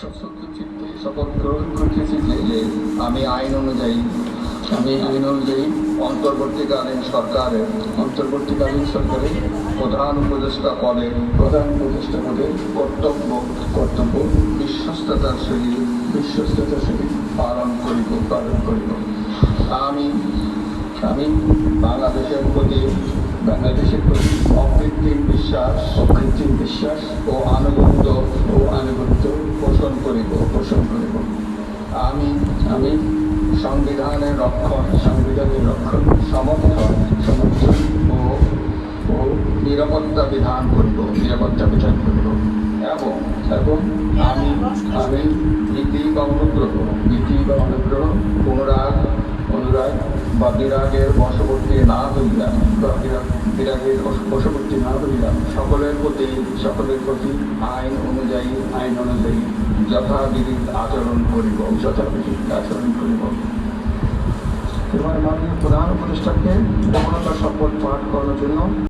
সশ্রদ্ধ চিত্তে শপথ গ্রহণ করিতেছি যে আমি আইন অনুযায়ী অন্তর্বর্তীকালীন সরকারের প্রধান উপদেষ্টা পদে কর্তব্য বিশ্বস্ততার সহিত পালন করিব। আমি বাংলাদেশের প্রতি অকৃত্রিম বিশ্বাস ও আনুগত্য পোষণ করিব। আমি সংবিধানের রক্ষণ সমর্থন ও নিরাপত্তা বিধান করিব এবং আমি ভীতি বা অনুগ্রহ অনুরাগ বা বিরাগের বশবর্তী না হইয়া সকলের প্রতি আইন অনুযায়ী যথাবিধি আচরণ করিব। এবার মাননীয় প্রধান উপদেষ্টাকে মৌনতা শপথ পাঠ করার জন্য